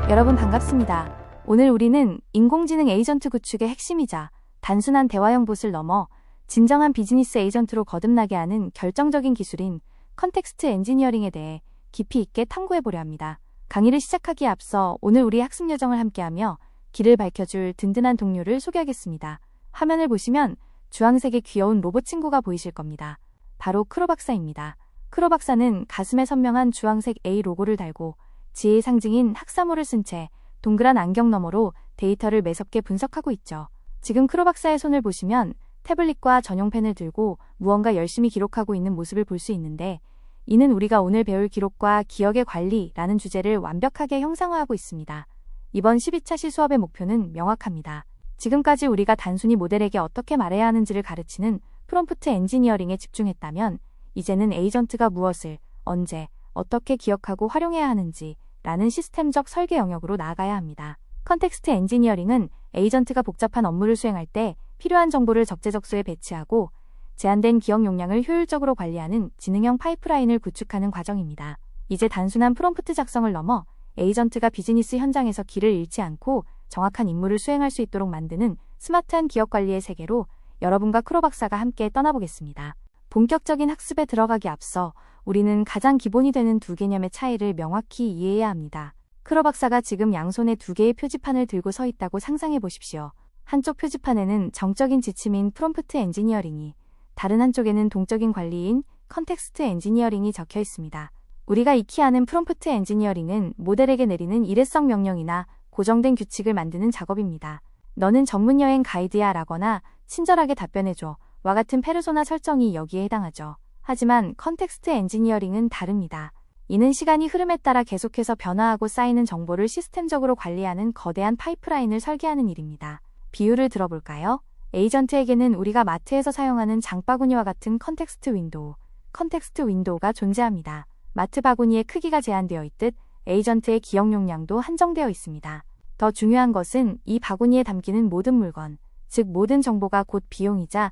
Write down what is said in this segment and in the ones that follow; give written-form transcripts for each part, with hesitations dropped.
여러분 반갑습니다. 오늘 우리는 인공지능 에이전트 구축의 핵심이자 단순한 대화형 봇을 넘어 진정한 비즈니스 에이전트로 거듭나게 하는 결정적인 기술인 컨텍스트 엔지니어링에 대해 깊이 있게 탐구해보려 합니다. 강의를 시작하기에 앞서 오늘 우리의 학습 여정을 함께하며 길을 밝혀줄 든든한 동료를 소개하겠습니다. 화면을 보시면 주황색의 귀여운 로봇 친구가 보이실 겁니다. 바로 크로 박사입니다. 크로 박사는 가슴에 선명한 주황색 A 로고를 달고 지혜의 상징인 학사모를 쓴 채 동그란 안경 너머로 데이터를 매섭게 분석하고 있죠. 지금 크로 박사의 손을 보시면 태블릿과 전용 펜을 들고 무언가 열심히 기록하고 있는 모습을 볼 수 있는데, 이는 우리가 오늘 배울 기록과 기억의 관리라는 주제를 완벽하게 형상화하고 있습니다. 이번 12차 시수업의 목표는 명확합니다. 지금까지 우리가 단순히 모델에게 어떻게 말해야 하는지를 가르치는 프롬프트 엔지니어링에 집중했다면, 이제는 에이전트가 무엇을, 언제, 어떻게 기억하고 활용해야 하는지 라는 시스템적 설계 영역으로 나아가야 합니다. 컨텍스트 엔지니어링은 에이전트가 복잡한 업무를 수행할 때 필요한 정보를 적재적소에 배치하고 제한된 기억 용량을 효율적으로 관리하는 지능형 파이프라인을 구축하는 과정입니다. 이제 단순한 프롬프트 작성을 넘어 에이전트가 비즈니스 현장에서 길을 잃지 않고 정확한 임무를 수행할 수 있도록 만드는 스마트한 기억 관리의 세계로 여러분과 크로 박사가 함께 떠나보겠습니다. 본격적인 학습에 들어가기 앞서 우리는 가장 기본이 되는 두 개념의 차이를 명확히 이해해야 합니다. 크로 박사가 지금 양손에 두 개의 표지판을 들고 서 있다고 상상해 보십시오. 한쪽 표지판에는 정적인 지침인 프롬프트 엔지니어링이, 다른 한쪽에는 동적인 관리인 컨텍스트 엔지니어링이 적혀 있습니다. 우리가 익히 아는 프롬프트 엔지니어링은 모델에게 내리는 일회성 명령이나 고정된 규칙을 만드는 작업입니다. 너는 전문 여행 가이드야 라거나 친절하게 답변해줘 와 같은 페르소나 설정이 여기에 해당하죠. 하지만 컨텍스트 엔지니어링은 다릅니다. 이는 시간이 흐름에 따라 계속해서 변화하고 쌓이는 정보를 시스템적으로 관리하는 거대한 파이프라인을 설계하는 일입니다. 비유를 들어볼까요? 에이전트에게는 우리가 마트에서 사용하는 장바구니와 같은 컨텍스트 윈도우가 존재합니다. 마트 바구니의 크기가 제한되어 있듯 에이전트의 기억 용량도 한정되어 있습니다. 더 중요한 것은 이 바구니에 담기는 모든 물건, 즉 모든 정보가 곧 비용이자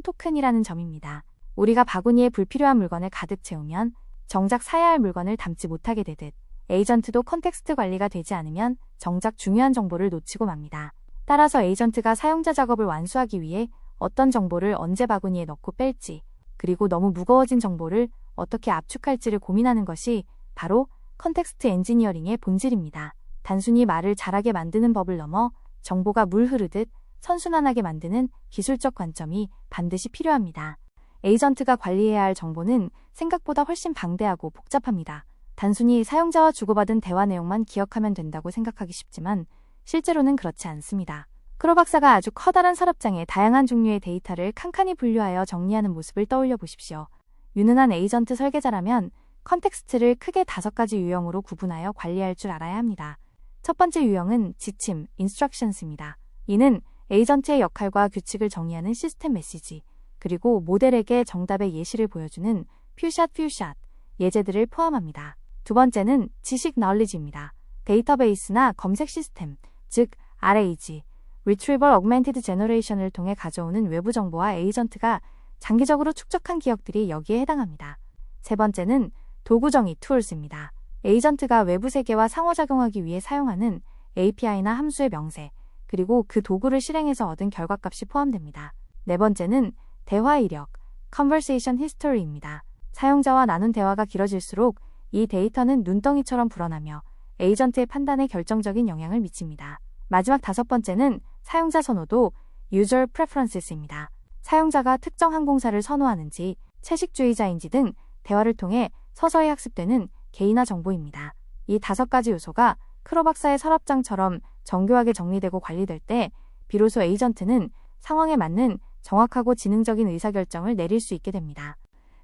토큰이라는 점입니다. 우리가 바구니에 불필요한 물건을 가득 채우면 정작 사야 할 물건을 담지 못하게 되듯, 에이전트도 컨텍스트 관리가 되지 않으면 정작 중요한 정보를 놓치고 맙니다. 따라서 에이전트가 사용자 작업을 완수하기 위해 어떤 정보를 언제 바구니에 넣고 뺄지, 그리고 너무 무거워진 정보를 어떻게 압축할지를 고민하는 것이 바로 컨텍스트 엔지니어링의 본질입니다. 단순히 말을 잘하게 만드는 법을 넘어 정보가 물 흐르듯 선순환하게 만드는 기술적 관점이 반드시 필요합니다. 에이전트가 관리해야 할 정보는 생각보다 훨씬 방대하고 복잡합니다. 단순히 사용자와 주고받은 대화 내용만 기억하면 된다고 생각하기 쉽지만 실제로는 그렇지 않습니다. 크로 박사가 아주 커다란 서랍장에 다양한 종류의 데이터를 칸칸이 분류하여 정리하는 모습을 떠올려 보십시오. 유능한 에이전트 설계자라면 컨텍스트를 크게 5가지 유형으로 구분하여 관리할 줄 알아야 합니다. 첫 번째 유형은 지침, instructions입니다. 이는 에이전트의 역할과 규칙을 정의하는 시스템 메시지, 그리고 모델에게 정답의 예시를 보여주는 퓨샷, 예제들을 포함합니다. 두 번째는 지식 knowledge입니다. 데이터베이스나 검색 시스템, 즉 RAG, Retrieval Augmented Generation을 통해 가져오는 외부 정보와 에이전트가 장기적으로 축적한 기억들이 여기에 해당합니다. 세 번째는 도구 정의 tools입니다. 에이전트가 외부 세계와 상호작용하기 위해 사용하는 API나 함수의 명세, 그리고 그 도구를 실행해서 얻은 결과값이 포함됩니다. 네 번째는 대화 이력, Conversation History입니다. 사용자와 나눈 대화가 길어질수록 이 데이터는 눈덩이처럼 불어나며 에이전트의 판단에 결정적인 영향을 미칩니다. 마지막 5번째는 사용자 선호도, User Preferences입니다. 사용자가 특정 항공사를 선호하는지, 채식주의자인지 등 대화를 통해 서서히 학습되는 개인화 정보입니다. 이 5가지 요소가 크로 박사의 서랍장처럼 정교하게 정리되고 관리될 때 비로소 에이전트는 상황에 맞는 정확하고 지능적인 의사결정을 내릴 수 있게 됩니다.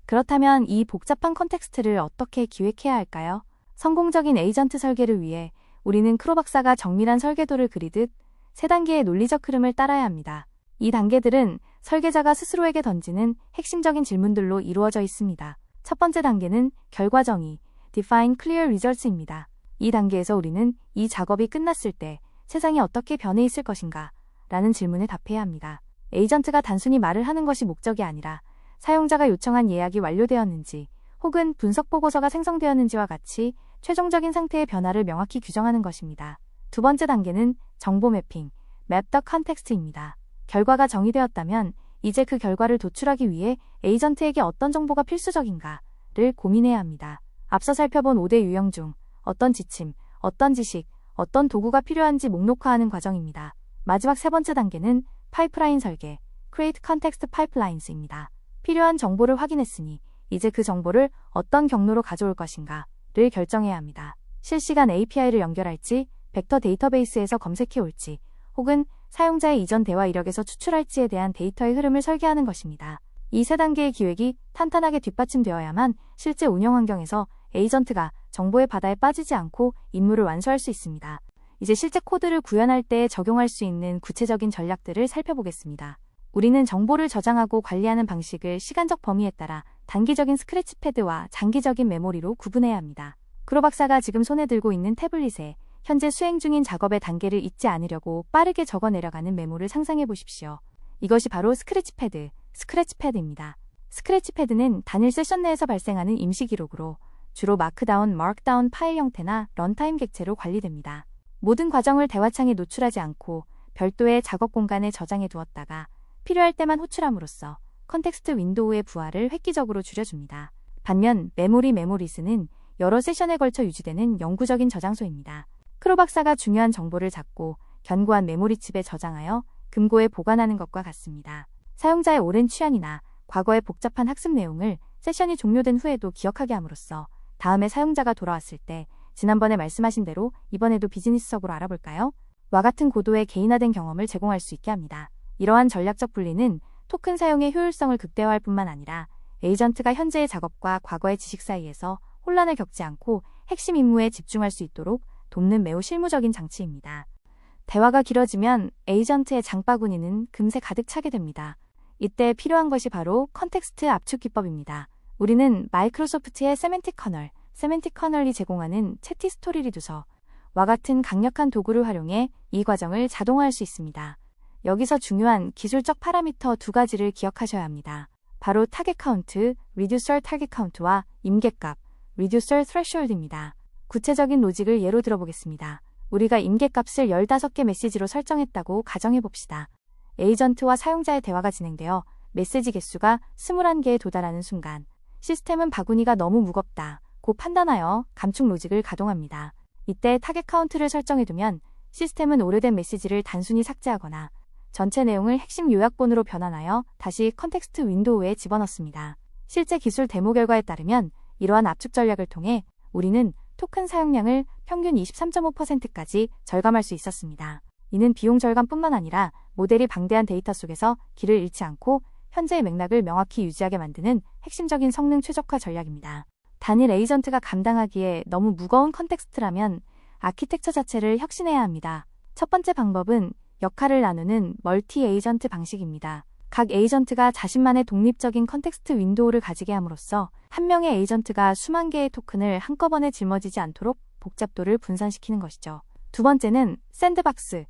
그렇다면 이 복잡한 컨텍스트를 어떻게 기획해야 할까요? 성공적인 에이전트 설계를 위해 우리는 크로 박사가 정밀한 설계도를 그리듯 3단계의 논리적 흐름을 따라야 합니다. 이 단계들은 설계자가 스스로에게 던지는 핵심적인 질문들로 이루어져 있습니다. 첫 번째 단계는 결과 정의, Define Clear Results입니다. 이 단계에서 우리는 이 작업이 끝났을 때 세상이 어떻게 변해 있을 것인가? 라는 질문에 답해야 합니다. 에이전트가 단순히 말을 하는 것이 목적이 아니라 사용자가 요청한 예약이 완료되었는지 혹은 분석 보고서가 생성되었는지와 같이 최종적인 상태의 변화를 명확히 규정하는 것입니다. 두 번째 단계는 정보 매핑, Map the Context입니다. 결과가 정의되었다면 이제 그 결과를 도출하기 위해 에이전트에게 어떤 정보가 필수적인가를 고민해야 합니다. 앞서 살펴본 5대 유형 중 어떤 지침, 어떤 지식, 어떤 도구가 필요한지 목록화하는 과정입니다. 마지막 세 번째 단계는 파이프라인 설계, Create Context Pipelines입니다. 필요한 정보를 확인했으니 이제 그 정보를 어떤 경로로 가져올 것인가를 결정해야 합니다. 실시간 API를 연결할지, 벡터 데이터베이스에서 검색해 올지, 혹은 사용자의 이전 대화 이력에서 추출할지에 대한 데이터의 흐름을 설계하는 것입니다. 이 세 단계의 기획이 탄탄하게 뒷받침되어야만 실제 운영 환경에서 에이전트가 정보의 바다에 빠지지 않고 임무를 완수할 수 있습니다. 이제 실제 코드를 구현할 때 적용할 수 있는 구체적인 전략들을 살펴보겠습니다. 우리는 정보를 저장하고 관리하는 방식을 시간적 범위에 따라 단기적인 스크래치패드와 장기적인 메모리로 구분해야 합니다. 크로 박사가 지금 손에 들고 있는 태블릿에 현재 수행 중인 작업의 단계를 잊지 않으려고 빠르게 적어 내려가는 메모를 상상해 보십시오. 이것이 바로 스크래치패드입니다. 스크래치패드는 단일 세션 내에서 발생하는 임시 기록으로 주로 마크다운, 마크다운 파일 형태나 런타임 객체로 관리됩니다. 모든 과정을 대화창에 노출하지 않고 별도의 작업 공간에 저장해 두었다가 필요할 때만 호출함으로써 컨텍스트 윈도우의 부하를 획기적으로 줄여줍니다. 반면 메모리스는 여러 세션에 걸쳐 유지되는 영구적인 저장소입니다. 크로 박사가 중요한 정보를 잡고 견고한 메모리 칩에 저장하여 금고에 보관하는 것과 같습니다. 사용자의 오랜 취향이나 과거의 복잡한 학습 내용을 세션이 종료된 후에도 기억하게 함으로써 다음에 사용자가 돌아왔을 때 지난번에 말씀하신 대로 이번에도 비즈니스적으로 알아볼까요? 와 같은 고도의 개인화된 경험을 제공할 수 있게 합니다. 이러한 전략적 분리는 토큰 사용의 효율성을 극대화할 뿐만 아니라 에이전트가 현재의 작업과 과거의 지식 사이에서 혼란을 겪지 않고 핵심 임무에 집중할 수 있도록 돕는 매우 실무적인 장치입니다. 대화가 길어지면 에이전트의 장바구니는 금세 가득 차게 됩니다. 이때 필요한 것이 바로 컨텍스트 압축 기법입니다. 우리는 마이크로소프트의 세멘틱 커널이 제공하는 채티 스토리 리두서와 같은 강력한 도구를 활용해 이 과정을 자동화할 수 있습니다. 여기서 중요한 기술적 파라미터 두 가지를 기억하셔야 합니다. 바로 타겟 카운트, 리듀서 타겟 카운트와 임계값, 리듀서 threshold입니다. 구체적인 로직을 예로 들어보겠습니다. 우리가 임계값을 15개 메시지로 설정했다고 가정해봅시다. 에이전트와 사용자의 대화가 진행되어 메시지 개수가 21개에 도달하는 순간 시스템은 바구니가 너무 무겁다 고 판단하여 감축 로직을 가동합니다. 이때 타겟 카운트를 설정해두면 시스템은 오래된 메시지를 단순히 삭제하거나 전체 내용을 핵심 요약본으로 변환하여 다시 컨텍스트 윈도우에 집어넣습니다. 실제 기술 데모 결과에 따르면 이러한 압축 전략을 통해 우리는 토큰 사용량을 평균 23.5%까지 절감할 수 있었습니다. 이는 비용 절감뿐만 아니라 모델이 방대한 데이터 속에서 길을 잃지 않고 현재의 맥락을 명확히 유지하게 만드는 핵심적인 성능 최적화 전략입니다. 단일 에이전트가 감당하기에 너무 무거운 컨텍스트라면 아키텍처 자체를 혁신해야 합니다. 첫 번째 방법은 역할을 나누는 멀티 에이전트 방식입니다. 각 에이전트가 자신만의 독립적인 컨텍스트 윈도우를 가지게 함으로써 한 명의 에이전트가 수만 개의 토큰을 한꺼번에 짊어지지 않도록 복잡도를 분산시키는 것이죠. 두 번째는 샌드박스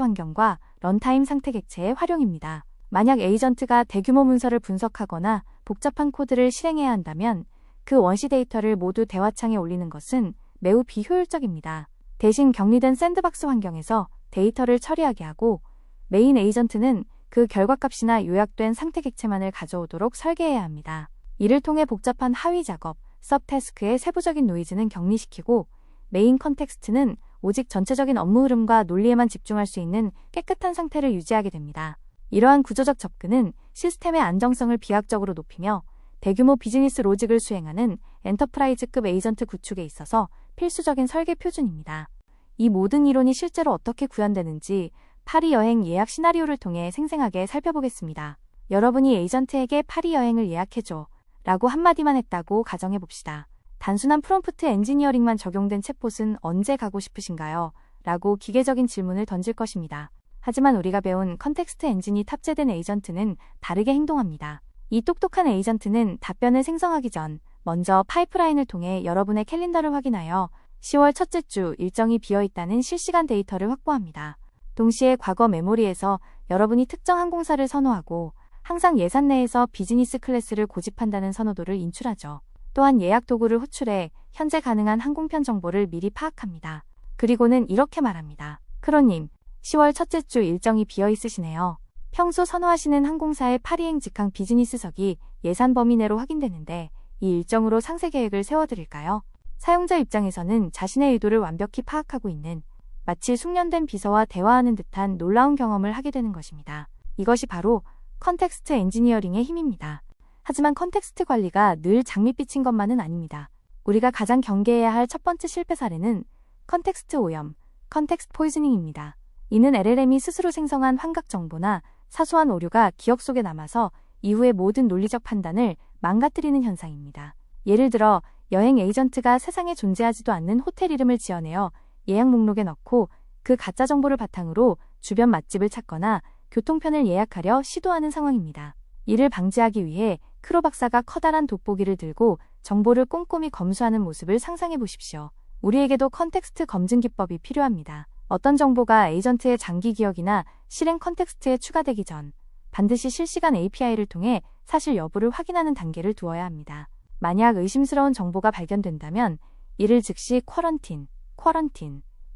환경과 런타임 상태 객체의 활용입니다. 만약 에이전트가 대규모 문서를 분석하거나 복잡한 코드를 실행해야 한다면 그 원시 데이터를 모두 대화창에 올리는 것은 매우 비효율적입니다. 대신 격리된 샌드박스 환경에서 데이터를 처리하게 하고 메인 에이전트는 그 결과값이나 요약된 상태 객체만을 가져오도록 설계해야 합니다. 이를 통해 복잡한 하위 작업, 서브태스크의 세부적인 노이즈는 격리시키고 메인 컨텍스트는 오직 전체적인 업무 흐름과 논리에만 집중할 수 있는 깨끗한 상태를 유지하게 됩니다. 이러한 구조적 접근은 시스템의 안정성을 비약적으로 높이며 대규모 비즈니스 로직을 수행하는 엔터프라이즈급 에이전트 구축에 있어서 필수적인 설계 표준입니다. 이 모든 이론이 실제로 어떻게 구현되는지 파리 여행 예약 시나리오를 통해 생생하게 살펴보겠습니다. 여러분이 에이전트에게 파리 여행을 예약해줘 라고 한마디만 했다고 가정해봅시다. 단순한 프롬프트 엔지니어링만 적용된 챗봇은 언제 가고 싶으신가요? 라고 기계적인 질문을 던질 것입니다. 하지만 우리가 배운 컨텍스트 엔진이 탑재된 에이전트는 다르게 행동합니다. 이 똑똑한 에이전트는 답변을 생성하기 전 먼저 파이프라인을 통해 여러분의 캘린더를 확인하여 10월 첫째 주 일정이 비어있다는 실시간 데이터를 확보합니다. 동시에 과거 메모리에서 여러분이 특정 항공사를 선호하고 항상 예산 내에서 비즈니스 클래스를 고집한다는 선호도를 인출하죠. 또한 예약 도구를 호출해 현재 가능한 항공편 정보를 미리 파악합니다. 그리고는 이렇게 말합니다. 크로님, 10월 첫째 주 일정이 비어 있으시네요. 평소 선호하시는 항공사의 파리행 직항 비즈니스석이 예산 범위 내로 확인되는데 이 일정으로 상세 계획을 세워드릴까요? 사용자 입장에서는 자신의 의도를 완벽히 파악하고 있는 마치 숙련된 비서와 대화하는 듯한 놀라운 경험을 하게 되는 것입니다. 이것이 바로 컨텍스트 엔지니어링의 힘입니다. 하지만 컨텍스트 관리가 늘 장밋빛인 것만은 아닙니다. 우리가 가장 경계해야 할 첫 번째 실패 사례는 컨텍스트 오염, 컨텍스트 포이즈닝입니다. 이는 LLM이 스스로 생성한 환각 정보나 사소한 오류가 기억 속에 남아서 이후의 모든 논리적 판단을 망가뜨리는 현상입니다. 예를 들어 여행 에이전트가 세상에 존재하지도 않는 호텔 이름을 지어내어 예약 목록에 넣고 그 가짜 정보를 바탕으로 주변 맛집을 찾거나 교통편을 예약하려 시도하는 상황입니다. 이를 방지하기 위해 크로 박사가 커다란 돋보기를 들고 정보를 꼼꼼히 검수하는 모습을 상상해 보십시오. 우리에게도 컨텍스트 검증 기법이 필요합니다. 어떤 정보가 에이전트의 장기 기억이나 실행 컨텍스트에 추가되기 전 반드시 실시간 API를 통해 사실 여부를 확인하는 단계를 두어야 합니다. 만약 의심스러운 정보가 발견된다면 이를 즉시 쿼런틴,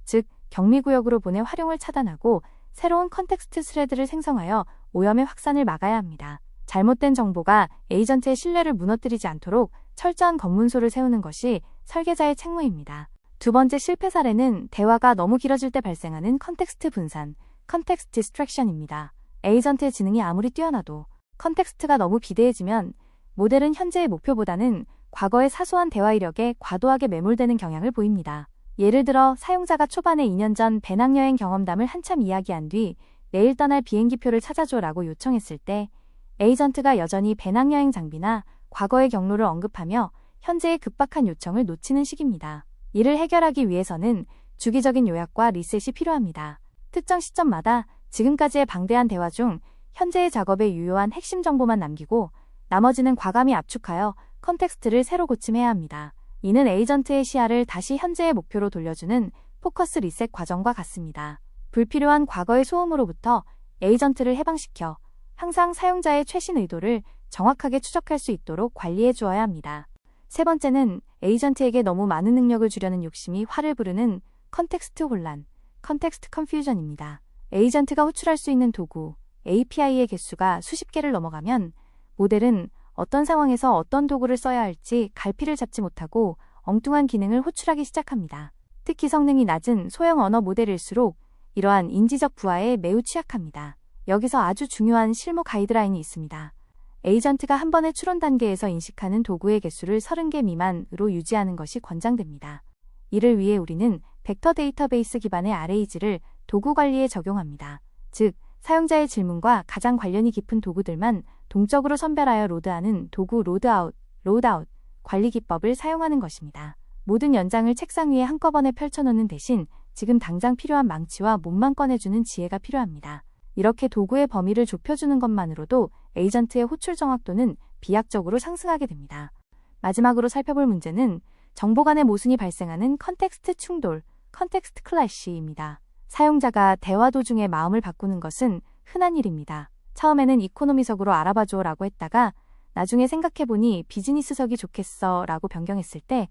즉 격리구역으로 보내 활용을 차단하고 새로운 컨텍스트 스레드를 생성하여 오염의 확산을 막아야 합니다. 잘못된 정보가 에이전트의 신뢰를 무너뜨리지 않도록 철저한 검문소를 세우는 것이 설계자의 책무입니다. 두 번째 실패 사례는 대화가 너무 길어질 때 발생하는 컨텍스트 분산, 컨텍스트 디스트랙션입니다. 에이전트의 지능이 아무리 뛰어나도 컨텍스트가 너무 비대해지면 모델은 현재의 목표보다는 과거의 사소한 대화 이력에 과도하게 매몰되는 경향을 보입니다. 예를 들어 사용자가 초반에 2년 전 배낭여행 경험담을 한참 이야기한 뒤 내일 떠날 비행기표를 찾아줘라고 요청했을 때 에이전트가 여전히 배낭여행 장비나 과거의 경로를 언급하며 현재의 급박한 요청을 놓치는 시기입니다. 이를 해결하기 위해서는 주기적인 요약과 리셋이 필요합니다. 특정 시점마다 지금까지의 방대한 대화 중 현재의 작업에 유효한 핵심 정보만 남기고 나머지는 과감히 압축하여 컨텍스트를 새로 고침해야 합니다. 이는 에이전트의 시야를 다시 현재의 목표로 돌려주는 포커스 리셋 과정과 같습니다. 불필요한 과거의 소음으로부터 에이전트를 해방시켜 항상 사용자의 최신 의도를 정확하게 추적할 수 있도록 관리해 주어야 합니다. 세 번째는 에이전트에게 너무 많은 능력을 주려는 욕심이 화를 부르는 컨텍스트 혼란, 컨텍스트 컨퓨전입니다. 에이전트가 호출할 수 있는 도구, API의 개수가 수십 개를 넘어가면 모델은 어떤 상황에서 어떤 도구를 써야 할지 갈피를 잡지 못하고 엉뚱한 기능을 호출하기 시작합니다. 특히 성능이 낮은 소형 언어 모델일수록 이러한 인지적 부하에 매우 취약합니다. 여기서 아주 중요한 실무 가이드라인이 있습니다. 에이전트가 한 번의 추론 단계에서 인식하는 도구의 개수를 30개 미만으로 유지하는 것이 권장됩니다. 이를 위해 우리는 벡터 데이터베이스 기반의 RAG를 도구 관리에 적용합니다. 즉, 사용자의 질문과 가장 관련이 깊은 도구들만 동적으로 선별하여 로드하는 도구 로드아웃, 로드아웃 관리 기법을 사용하는 것입니다. 모든 연장을 책상 위에 한꺼번에 펼쳐놓는 대신 지금 당장 필요한 망치와 못만 꺼내주는 지혜가 필요합니다. 이렇게 도구의 범위를 좁혀주는 것만으로도 에이전트의 호출 정확도는 비약적으로 상승하게 됩니다. 마지막으로 살펴볼 문제는 정보 간의 모순이 발생하는 컨텍스트 충돌, 컨텍스트 클래시입니다. 사용자가 대화 도중에 마음을 바꾸는 것은 흔한 일입니다. 처음에는 이코노미석으로 알아봐줘 라고 했다가 나중에 생각해보니 비즈니스석이 좋겠어 라고 변경했을 때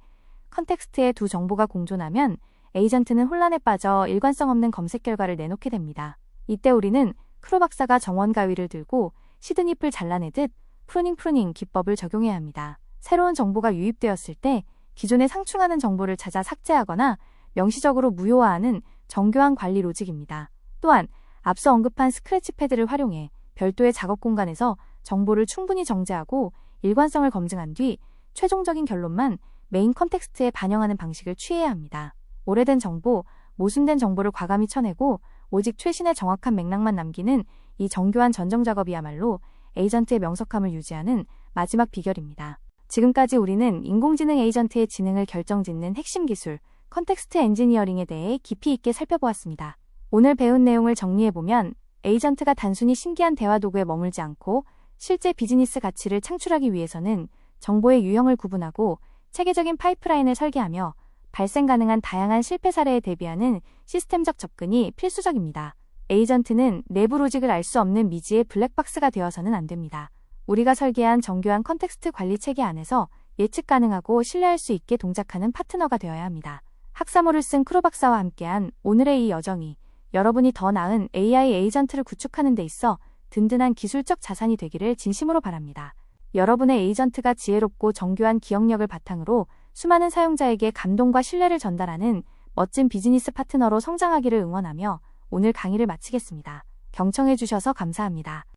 컨텍스트의 두 정보가 공존하면 에이전트는 혼란에 빠져 일관성 없는 검색 결과를 내놓게 됩니다. 이때 우리는 크로 박사가 정원 가위를 들고 시드잎을 잘라내듯 프루닝 기법을 적용해야 합니다. 새로운 정보가 유입되었을 때 기존에 상충하는 정보를 찾아 삭제하거나 명시적으로 무효화하는 정교한 관리 로직입니다. 또한 앞서 언급한 스크래치 패드를 활용해 별도의 작업 공간에서 정보를 충분히 정제하고 일관성을 검증한 뒤 최종적인 결론만 메인 컨텍스트에 반영하는 방식을 취해야 합니다. 오래된 정보, 모순된 정보를 과감히 쳐내고 오직 최신의 정확한 맥락만 남기는 이 정교한 전정 작업이야말로 에이전트의 명석함을 유지하는 마지막 비결입니다. 지금까지 우리는 인공지능 에이전트의 지능을 결정짓는 핵심 기술, 컨텍스트 엔지니어링에 대해 깊이 있게 살펴보았습니다. 오늘 배운 내용을 정리해보면 에이전트가 단순히 신기한 대화 도구에 머물지 않고 실제 비즈니스 가치를 창출하기 위해서는 정보의 유형을 구분하고 체계적인 파이프라인을 설계하며 발생 가능한 다양한 실패 사례에 대비하는 시스템적 접근이 필수적입니다. 에이전트는 내부 로직을 알 수 없는 미지의 블랙박스가 되어서는 안 됩니다. 우리가 설계한 정교한 컨텍스트 관리 체계 안에서 예측 가능하고 신뢰할 수 있게 동작하는 파트너가 되어야 합니다. 학사모를 쓴 크로 박사와 함께한 오늘의 이 여정이 여러분이 더 나은 AI 에이전트를 구축하는 데 있어 든든한 기술적 자산이 되기를 진심으로 바랍니다. 여러분의 에이전트가 지혜롭고 정교한 기억력을 바탕으로 수많은 사용자에게 감동과 신뢰를 전달하는 멋진 비즈니스 파트너로 성장하기를 응원하며 오늘 강의를 마치겠습니다. 경청해 주셔서 감사합니다.